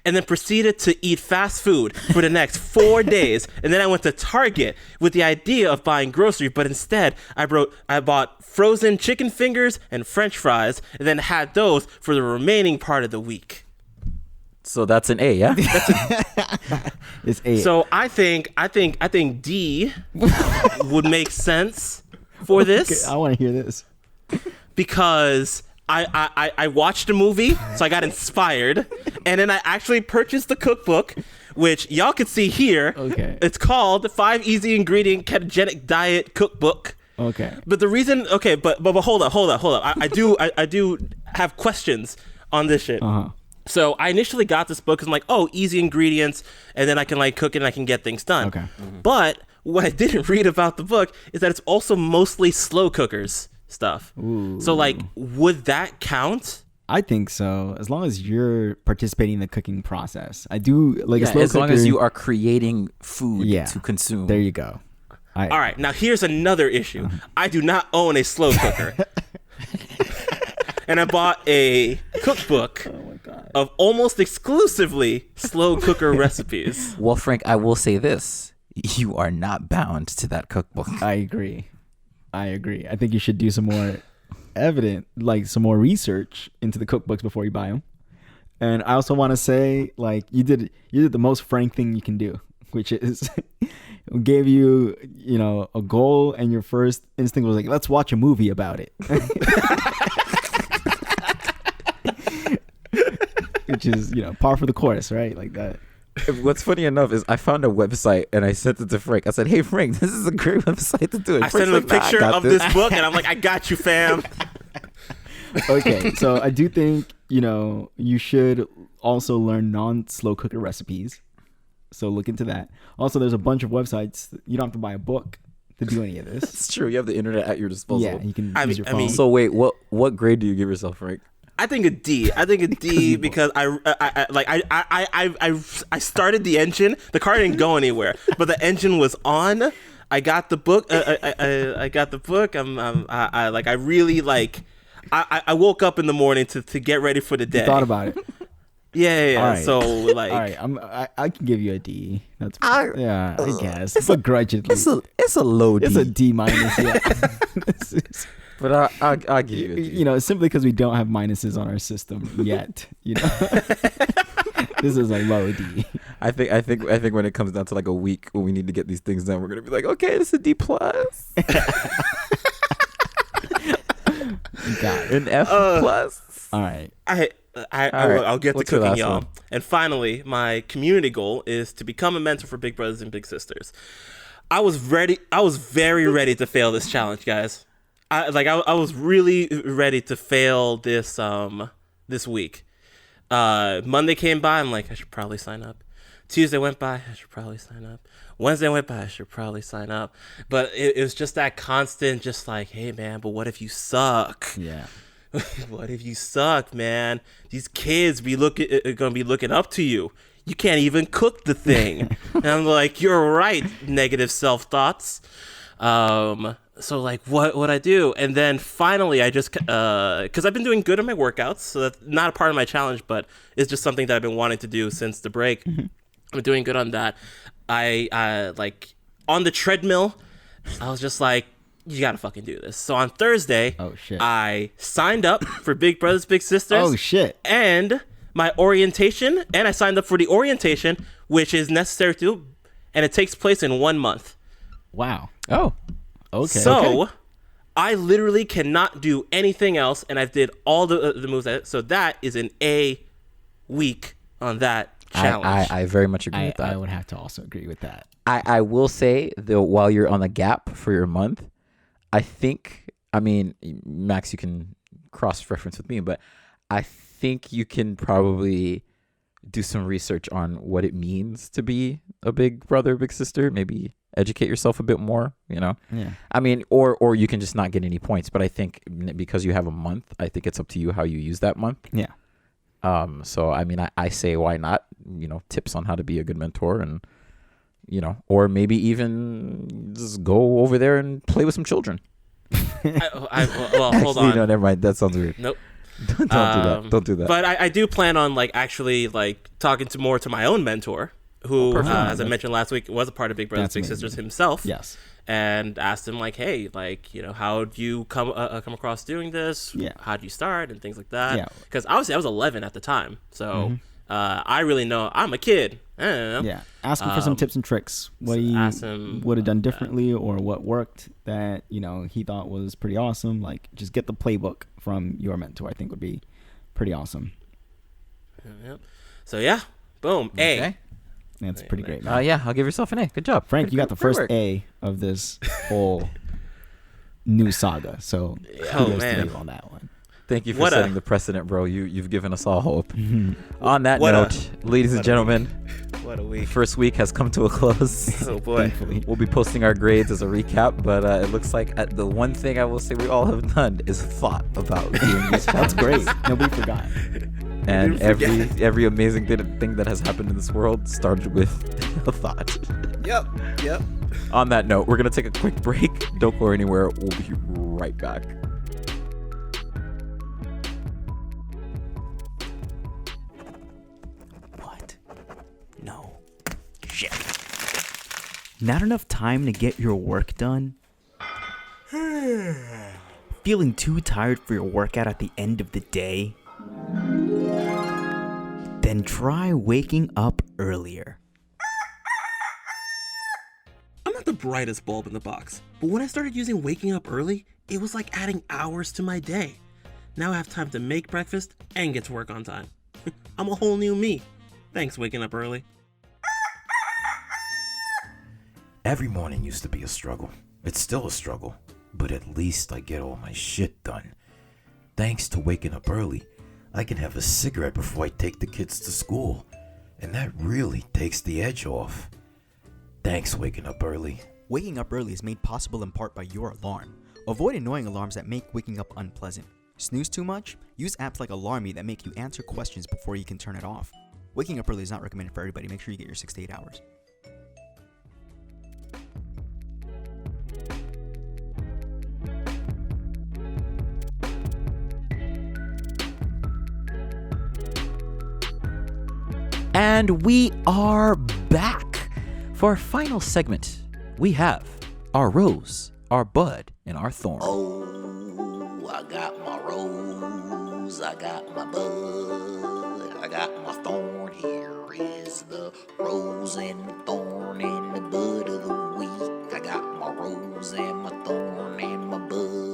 and then proceeded to eat fast food for the next 4 days. And then I went to Target with the idea of buying groceries, but instead I bought frozen chicken fingers and French fries, and then had those for the remaining part of the week. So that's an A, yeah? It's A. So I think D would make sense for this. Okay, I want to hear this. Because I watched a movie, so I got inspired, and then I actually purchased the cookbook, which y'all can see here. Okay. It's called 5 Easy Ingredient Ketogenic Diet Cookbook. Okay. But the reason, okay, but hold up. I do have questions on this shit. Uh-huh. So I initially got this book because I'm like, oh, easy ingredients, and then I can like cook it and I can get things done. Okay. But what I didn't read about the book is that it's also mostly slow cookers stuff. Ooh. So like, would that count? I think so. As long as you're participating in the cooking process. I do like a slow as long cooker- as you are creating food Yeah. to consume. There you go. All right, now here's another issue. I do not own a slow cooker. And I bought a cookbook of almost exclusively slow cooker recipes. Well, Frank, I will say this. You are not bound to that cookbook. I agree. I think you should do some more some more research into the cookbooks before you buy them. And I also want to say, like, you did the most Frank thing you can do, which is gave you, a goal, and your first instinct was like, let's watch a movie about it. Which is, par for the course, right? Like that. What's funny enough is I found a website and I sent it to Frank. I said, hey, Frank, this is a great website to do it. I sent him a picture of this book, and I'm like, I got you, fam. Okay, so I do think, you should also learn non-slow cooker recipes. So look into that. Also, there's a bunch of websites. You don't have to buy a book to do any of this. It's true. You have the internet at your disposal. Yeah, you can I use mean- your I mean- phone. So wait, what grade do you give yourself, Frank? I think a D. Because I started the engine. The car didn't go anywhere, but the engine was on. I got the book. I got the book. I woke up in the morning to get ready for the day. You thought about it. Yeah. All right. So like, All right, I can give you a D. That's I guess begrudgingly. It's a low D. It's a D minus. Yeah. But I'll give you a D. Simply because we don't have minuses on our system yet. This is a low D. I think when it comes down to like a week when we need to get these things done, we're gonna be like, okay, this is a D plus. Got it. An F plus. All right. I'll get to What's your cooking, last y'all. one? And finally, my community goal is to become a mentor for big brothers and big sisters. I was very ready to fail this challenge, guys. I was really ready to fail this this week. Monday came by, I'm like, I should probably sign up. Tuesday went by, I should probably sign up. Wednesday went by, I should probably sign up. But it was just that constant, just like, hey man, but what if you suck? Yeah. What if you suck, man? These kids gonna be looking up to you. You can't even cook the thing. And I'm like, you're right, negative self-thoughts. So like, what I do? And then finally, I just, because I've been doing good on my workouts, so that's not a part of my challenge, but it's just something that I've been wanting to do since the break. I'm doing good on that. I like, on the treadmill, I was just like, you gotta fucking do this. So on Thursday, Oh, shit. I signed up for Big Brothers Big Sisters. Oh, shit. And my orientation, and I signed up for the orientation, which is necessary to, and it takes place in 1 month. Wow. Oh. Okay. So I literally cannot do anything else, and I did all the moves. So that is an A week on that challenge. I very much agree with that. I would have to also agree with that. I will say though, while you're on the gap for your month, I mean, Max, you can cross-reference with me, but I think you can probably do some research on what it means to be a big brother, big sister. Maybe educate yourself a bit more, Yeah. I mean, or you can just not get any points. But I think because you have a month, I think it's up to you how you use that month. Yeah. So I mean, I say why not? Tips on how to be a good mentor and or maybe even just go over there and play with some children. Well, hold Actually, on. no, never mind. That sounds weird. Nope. Don't do that. Don't do that. But I do plan on actually talking to my own mentor, who, as I mentioned last week, was a part of Big Brothers Big Sisters himself. Yes. And asked him hey, how do you come across doing this? Yeah. How do you start and things like that? Yeah. Because obviously I was 11 at the time, so I really know I'm a kid. I don't know. Yeah. Ask him for some tips and tricks. What he would have done differently, or what worked that he thought was pretty awesome. Just get the playbook from your mentor. I think would be pretty awesome. Yep. So yeah, boom. Okay. A. That's pretty great. Man. Yeah, I'll give yourself an A. Good job, Frank. You got the first work. A of this whole new saga. So kudos to you on that one. Thank you for setting the precedent, bro. You've given us all hope. On that note, ladies and gentlemen, what a week. First week has come to a close. Oh boy. We'll be posting our grades as a recap, but it looks like the one thing I will say we all have done is thought about doing these. That's great. Nobody forgot. And every amazing thing that has happened in this world started with a thought. Yep. On that note, we're going to take a quick break. Don't go anywhere. We'll be right back. What? No. Shit. Not enough time to get your work done? Feeling too tired for your workout at the end of the day? Then try waking up earlier. I'm not the brightest bulb in the box, but when I started using waking up early, it was like adding hours to my day. Now I have time to make breakfast and get to work on time. I'm a whole new me. Thanks, waking up early. Every morning used to be a struggle. It's still a struggle, but at least I get all my shit done. Thanks to waking up early, I can have a cigarette before I take the kids to school, and that really takes the edge off. Thanks, waking up early. Waking up early is made possible in part by your alarm. Avoid annoying alarms that make waking up unpleasant. Snooze too much? Use apps like Alarmy that make you answer questions before you can turn it off. Waking up early is not recommended for everybody. Make sure you get your 6 to 8 hours. And we are back for our final segment. We have our rose, our bud, and our thorn. Oh, I got my rose, I got my bud, I got my thorn. Here is the rose and the thorn and the bud of the week. I got my rose and my thorn and my bud.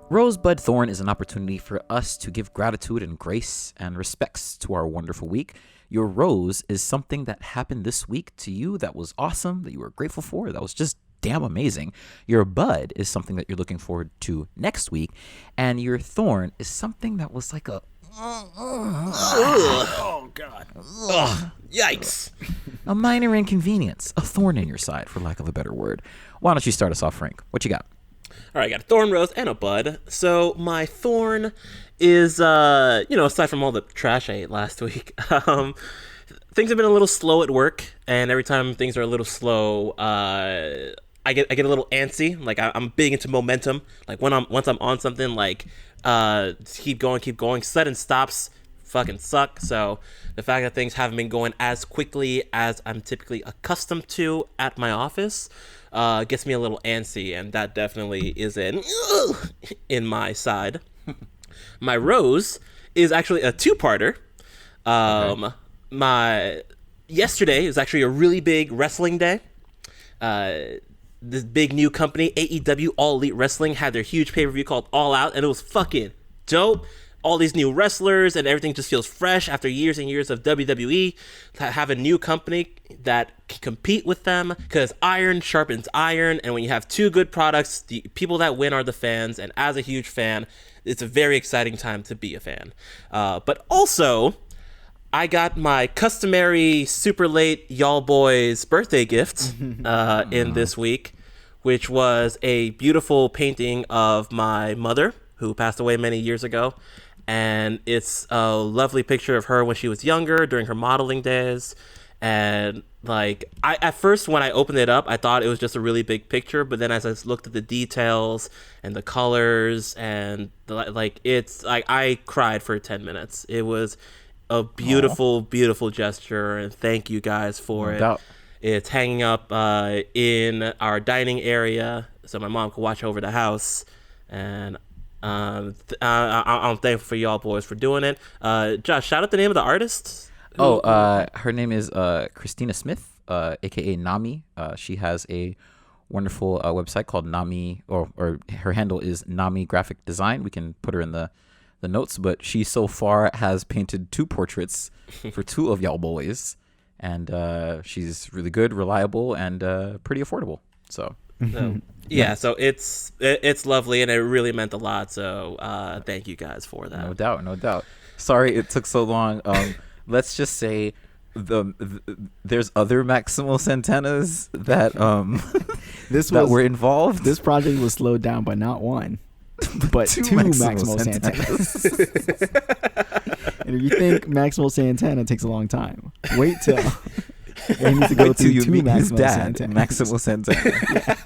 Rosebud Thorn is an opportunity for us to give gratitude and grace and respects to our wonderful week. Your rose is something that happened this week to you that was awesome, that you were grateful for, that was just damn amazing. Your bud is something that you're looking forward to next week. And your thorn is something that was like a... Oh, God. Ugh. Yikes. A minor inconvenience, a thorn in your side, for lack of a better word. Why don't you start us off, Frank? What you got? All right, I got a thorn rose and a bud. So my thorn is, aside from all the trash I ate last week, things have been a little slow at work, and every time things are a little slow, I get a little antsy. Like I'm big into momentum. Like once I'm on something, keep going. Sudden stops fucking suck. So the fact that things haven't been going as quickly as I'm typically accustomed to at my office gets me a little antsy, and that definitely is in my side. My rose is actually a two-parter. My yesterday is actually a really big wrestling day. This big new company, AEW, All Elite Wrestling, had their huge pay-per-view called All Out, and it was fucking dope. All these new wrestlers and everything just feels fresh after years and years of WWE. To have a new company that can compete with them, because iron sharpens iron, and when you have two good products, the people that win are the fans, and as a huge fan, it's a very exciting time to be a fan. But also, I got my customary super late y'all boys birthday gift in this week, which was a beautiful painting of my mother, who passed away many years ago. and it's a lovely picture of her when she was younger during her modeling days. And like, I at first when I opened it up, I thought it was just a really big picture, but then as I looked at the details and the colors and it's like I cried for 10 minutes. It was a beautiful, beautiful gesture, and thank you guys for it. doubt. It's hanging up in our dining area so my mom can watch over the house, and I'm thankful for y'all boys for doing it. Josh, shout out the name of the artist. Her name is Christina Smith, aka Nami. She has a wonderful website called Nami, or her handle is Nami Graphic Design. We can put her in the notes, but she so far has painted 2 portraits for 2 of y'all boys, and she's really good, reliable, and pretty affordable. So yeah, so it's lovely, and it really meant a lot. So thank you guys for that. No doubt. Sorry it took so long. Let's just say there's other Maximal Santanas that that were involved. This project was slowed down by not one, but 2 Maximal Santanas. And if you think Maximal Santana takes a long time, wait till you need to go through 2 Maximal Santanas. Maximal Santana.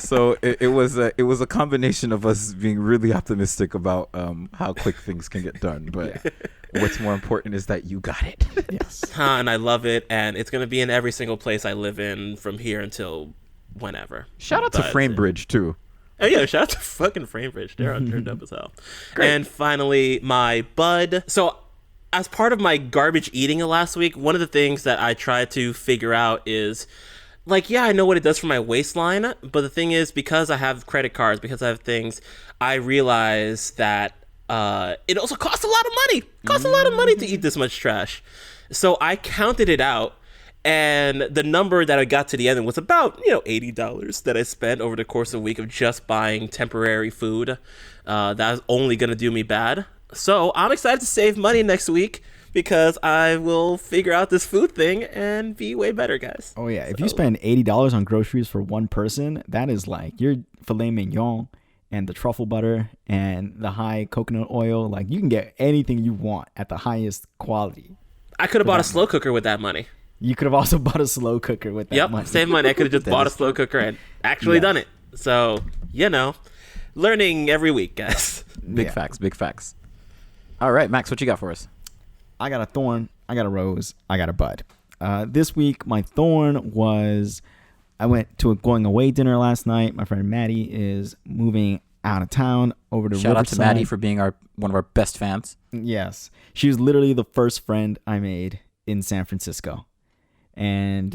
So it was a combination of us being really optimistic about how quick things can get done, but what's more important is that you got it. Yes. And I love it, and it's going to be in every single place I live in from here until whenever. Shout out to Framebridge too. Oh yeah, shout out to fucking Framebridge. They're turned up as hell. Great. And finally, my bud. So as part of my garbage eating last week, one of the things that I tried to figure out is, like, yeah, I know what it does for my waistline, but the thing is, because I have credit cards, because I have things, I realize that it also costs a lot of money. It costs a lot of money to eat this much trash. So I counted it out, and the number that I got to the end was about, $80 that I spent over the course of a week of just buying temporary food. That's only going to do me bad. So I'm excited to save money next week, because I will figure out this food thing and be way better, guys. Oh, yeah. If you spend $80 on groceries for one person, that is like your filet mignon and the truffle butter and the high coconut oil. Like, you can get anything you want at the highest quality. I could have bought a slow cooker with that money. You could have also bought a slow cooker with that money. Yep, same money. I could have just bought a slow cooker and actually done it. So, learning every week, guys. Big facts. All right, Max, what you got for us? I got a thorn, I got a rose, I got a bud. This week, my thorn was I went to a going away dinner last night. My friend Maddie is moving out of town over to Riverside. Shout out to Maddie for being one of our best fans. Yes. She was literally the first friend I made in San Francisco. And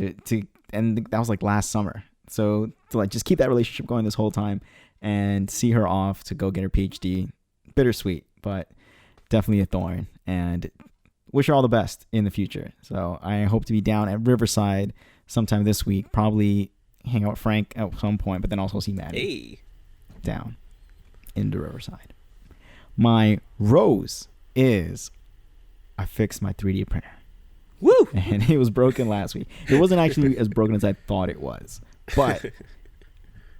that was like last summer. So to like just keep that relationship going this whole time and see her off to go get her PhD, bittersweet, but definitely a thorn. And wish her all the best in the future. So I hope to be down at Riverside sometime this week. Probably hang out with Frank at some point, but then also see Maddie down into Riverside. My rose is I fixed my 3D printer. Woo! And it was broken last week. It wasn't actually as broken as I thought it was, but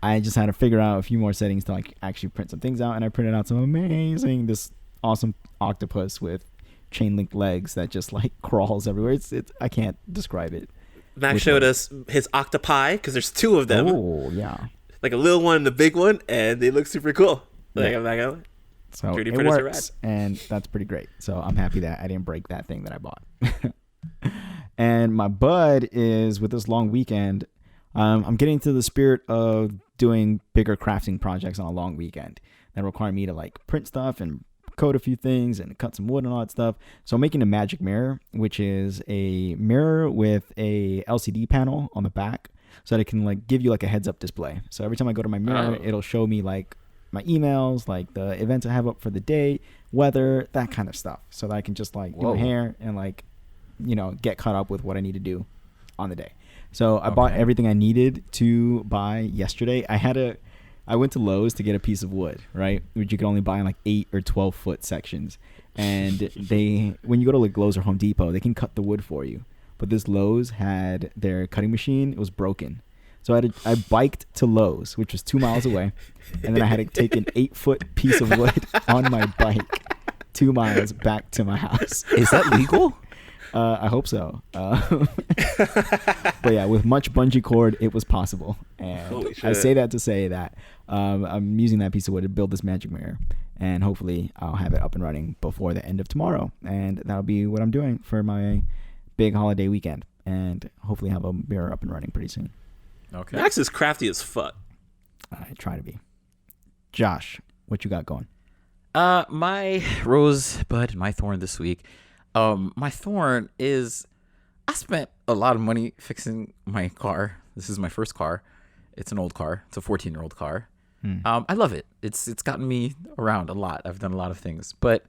I just had to figure out a few more settings to like actually print some things out, and I printed out this awesome octopus with chain link legs that just like crawls everywhere. It's I can't describe it. Max showed us his octopi, because there's 2 of them. Oh yeah, like a little one and a big one, and they look super cool. Like, yeah. I'm like, so 3D it printers are works, rad. and that's pretty great. So I'm happy that I didn't break that thing that I bought. And my bud is with this long weekend. I'm getting to the spirit of doing bigger crafting projects on a long weekend that require me to like print stuff and code a few things and cut some wood and all that stuff. So I'm making a magic mirror, which is a mirror with a LCD panel on the back so that it can like give you like a heads up display. So every time I go to my mirror, it'll show me like my emails, like the events I have up for the day, weather, that kind of stuff, so that I can just like do my hair and like, get caught up with what I need to do on the day. So I bought everything I needed to buy yesterday. I went to Lowe's to get a piece of wood, right? Which you can only buy in like 8 or 12 foot sections. And when you go to like Lowe's or Home Depot, they can cut the wood for you. But this Lowe's had their cutting machine. It was broken. So I biked to Lowe's, which was 2 miles away. And then I had to take an 8 foot piece of wood on my bike 2 miles back to my house. Is that legal? I hope so. But yeah, with much bungee cord, it was possible. And I say that to say that I'm using that piece of wood to build this magic mirror. And hopefully I'll have it up and running before the end of tomorrow. And that'll be what I'm doing for my big holiday weekend. And hopefully have a mirror up and running pretty soon. Okay. Max is crafty as fuck. I try to be. Josh, what you got going? My rosebud and my thorn this week. My thorn is I spent a lot of money fixing my car. This is my first car. It's an old car. It's a 14-year-old car. I love it. It's gotten me around a lot. I've done a lot of things. But,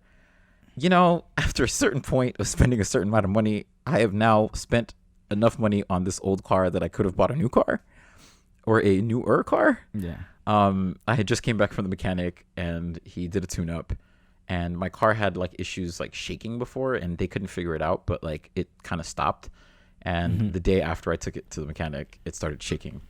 after a certain point of spending a certain amount of money, I have now spent enough money on this old car that I could have bought a new car or a newer car. Yeah. I had just came back from the mechanic and he did a tune-up. And my car had issues shaking before, and they couldn't figure it out, but it kind of stopped. And the day after I took it to the mechanic, it started shaking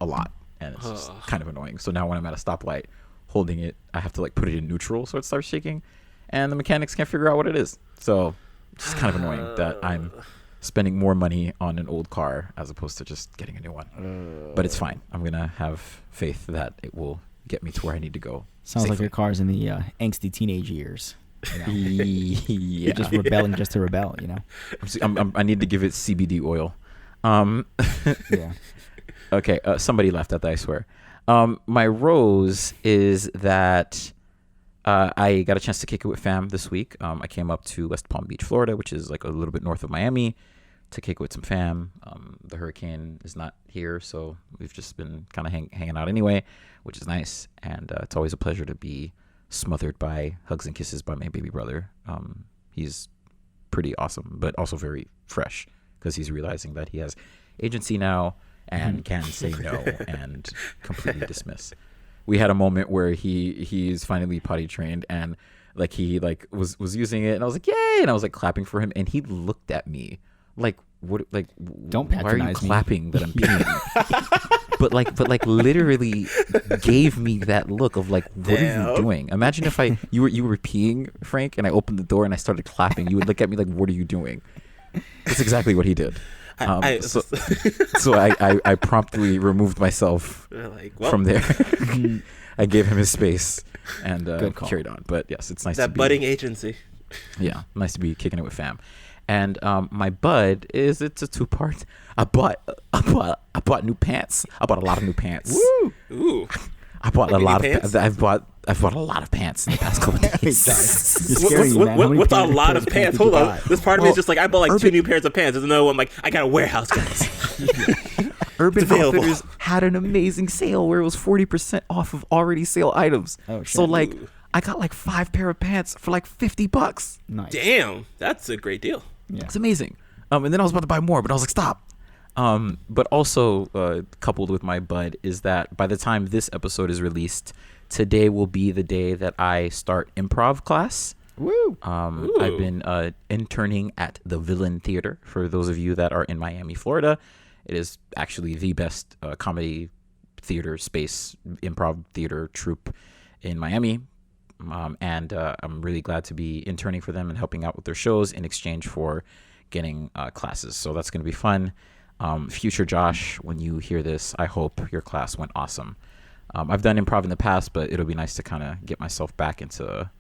a lot, and it's just kind of annoying. So now when I'm at a stoplight holding it, I have to put it in neutral so it starts shaking, and the mechanics can't figure out what it is. So it's just kind of annoying that I'm spending more money on an old car as opposed to just getting a new one. But it's fine. I'm gonna have faith that it will get me to where I need to go. Sounds safely. like your car's in the angsty teenage years. Yeah. You're just rebelling just to rebel, I need to give it CBD oil. Yeah. Okay, somebody laughed at that, I swear. My rose is that I got a chance to kick it with fam this week. I came up to West Palm Beach, Florida, which is a little bit north of Miami, to kick it with some fam. The hurricane is not here, so we've just been kind of hanging out anyway, which is nice. And it's always a pleasure to be smothered by hugs and kisses by my baby brother. He's pretty awesome, but also very fresh because he's realizing that he has agency now and can say no and completely dismiss. We had a moment where he's finally potty trained and he was using it, and I was like, yay, and I was clapping for him, and he looked at me what, don't why are you patronize me. clapping that I'm peeing? but literally gave me that look of what are you doing? Imagine if you were peeing, Frank, and I opened the door and I started clapping. You would look at me what are you doing? That's exactly what he did. So I promptly removed myself from there. I gave him his space and carried on. But yes, it's nice to be budding agency. Yeah, nice to be kicking it with fam. And my bud it's a 2-part. I bought new pants. I bought a lot of new pants. Woo! Ooh. I bought a lot of. I've bought a lot of pants in the past couple of days. What's a lot of pants? Hold on. This part of me is just I bought 2 new pairs of pants. There's another one I got a warehouse, guys. Urban Outfitters had an amazing sale where it was 40% off of already sale items. Oh, shit. So I got 5 pair of pants for $50. Nice. Damn, that's a great deal. Yeah. It's amazing. And then I was about to buy more, but I was like, stop. But also coupled with my bud is that by the time this episode is released, today will be the day that I start improv class. Woo! I've been interning at the Villain Theater. For those of you that are in Miami, Florida, it is actually the best comedy theater space, improv theater troupe in Miami. And I'm really glad to be interning for them and helping out with their shows in exchange for getting classes. So that's going to be fun. Future Josh, when you hear this, I hope your class went awesome. I've done improv in the past, but it'll be nice to kind of get myself back into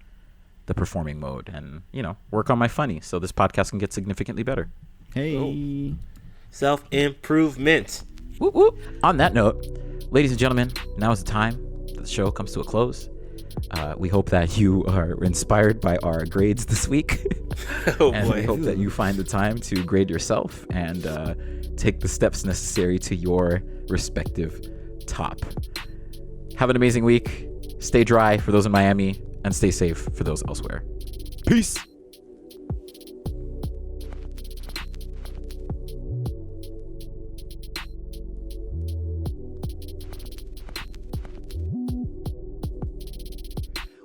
the performing mode and, work on my funny so this podcast can get significantly better. Hey. Self-improvement. Whoop, whoop. On that note, ladies and gentlemen, now is the time that the show comes to a close. We hope that you are inspired by our grades this week. And we hope that you find the time to grade yourself and take the steps necessary to your respective top. Have an amazing week. Stay dry for those in Miami and stay safe for those elsewhere. Peace.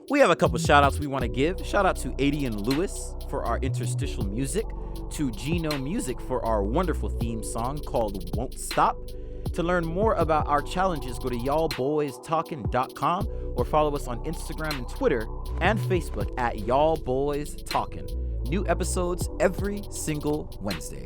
We have a couple shout outs we want to give. Shout out to Adian Lewis for our interstitial music, to Geno Music for our wonderful theme song called Won't Stop, To learn more about our challenges, go to y'allboystalkin.com or follow us on Instagram and Twitter and Facebook at y'allboystalkin. New episodes every single Wednesday.